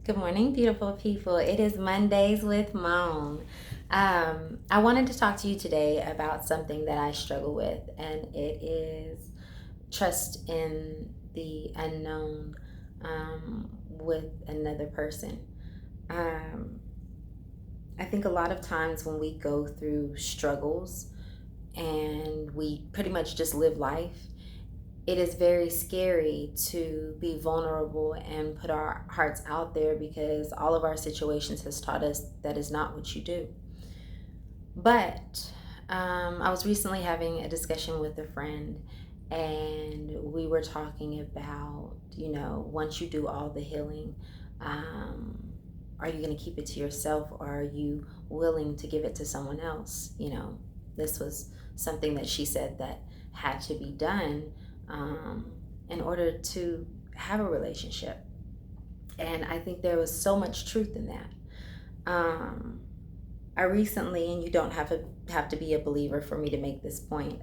Good morning, beautiful people. It is Mondays with Moan. I wanted to talk to you today about something that I struggle with, and it is trust in the unknown with another person. Um, I think a lot of times when we go through struggles and we pretty much just live life, it is very scary to be vulnerable and put our hearts out there because all of our situations has taught us that is not what you do. But I was recently having a discussion with a friend, and we were talking about, once you do all the healing, um, are you going to keep it to yourself, or are you willing to give it to someone else? This was something that she said that had to be done um, in order to have a relationship. And I think there was so much truth in that. Um, I recently, and you don't have to be a believer for me to make this point,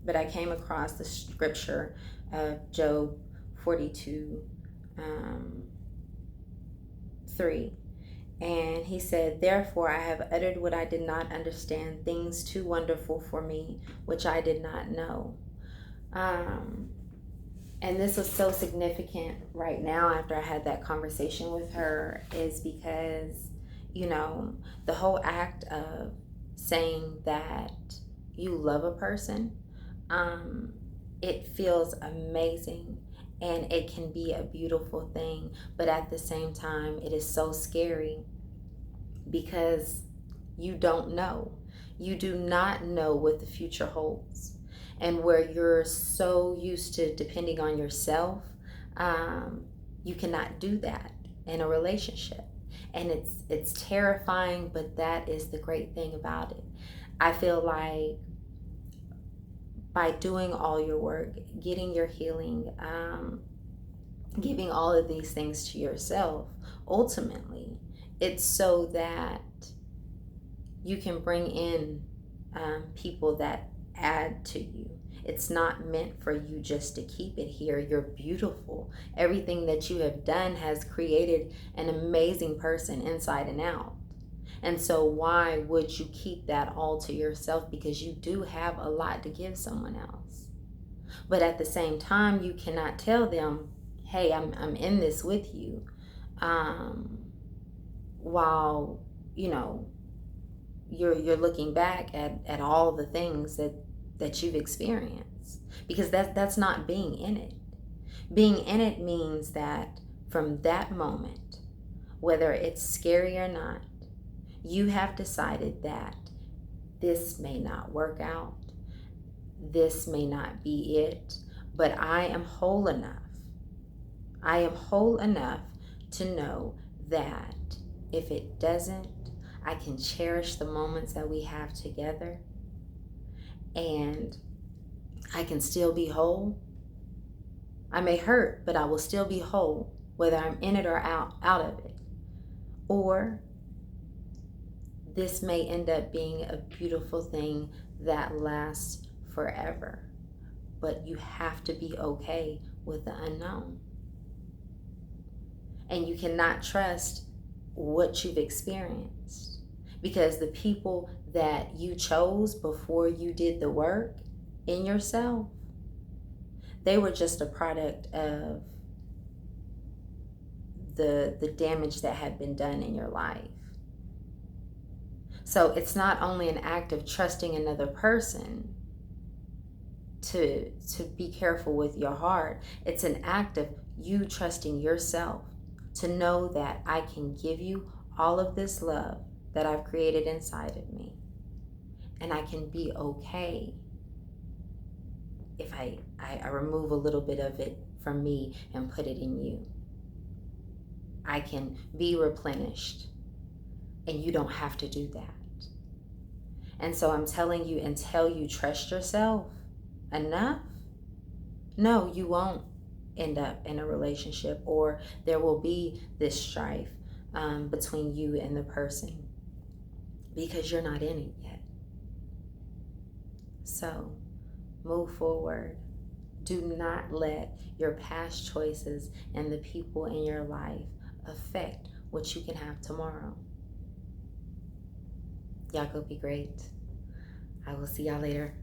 but I came across the scripture of Job 42, um, 3. And he said, "Therefore I have uttered what I did not understand, things too wonderful for me, which I did not know." Um, and this was so significant right now after I had that conversation with her, is because, you know, the whole act of saying that you love a person, um, it feels amazing and it can be a beautiful thing, but at the same time, it is so scary because you don't know. You do not know what the future holds. And where you're so used to depending on yourself, um, you cannot do that in a relationship. And it's terrifying, but that is the great thing about it. I feel like by doing all your work, getting your healing, giving all of these things to yourself, ultimately, it's so that you can bring in people that add to you. It's not meant for you just to keep it here. You're beautiful. Everything that you have done has created an amazing person inside and out. And so, why would you keep that all to yourself? Because you do have a lot to give someone else. But at the same time, you cannot tell them, hey, I'm in this with you, um, while, you know, you're looking back at all the things that you've experienced, because that's not being in it. Being in it means that from that moment, whether it's scary or not, you have decided that this may not work out, this may not be it, but I am whole enough. I am whole enough to know that if it doesn't, I can cherish the moments that we have together, and I can still be whole. I may hurt, but I will still be whole, whether I'm in it or out of it. Or this may end up being a beautiful thing that lasts forever. But you have to be okay with the unknown. And you cannot trust what you've experienced, because the people that you chose before you did the work in yourself, they were just a product of the damage that had been done in your life. So it's not only an act of trusting another person to be careful with your heart, it's an act of you trusting yourself to know that I can give you all of this love that I've created inside of me, and I can be okay if I remove a little bit of it from me and put it in you. I can be replenished, and you don't have to do that. And so I'm telling you, until you trust yourself enough, no, you won't end up in a relationship, or there will be this strife between you and the person, because you're not in it yet. So move forward. Do not let your past choices and the people in your life affect what you can have tomorrow. Y'all go be great. I will see y'all later.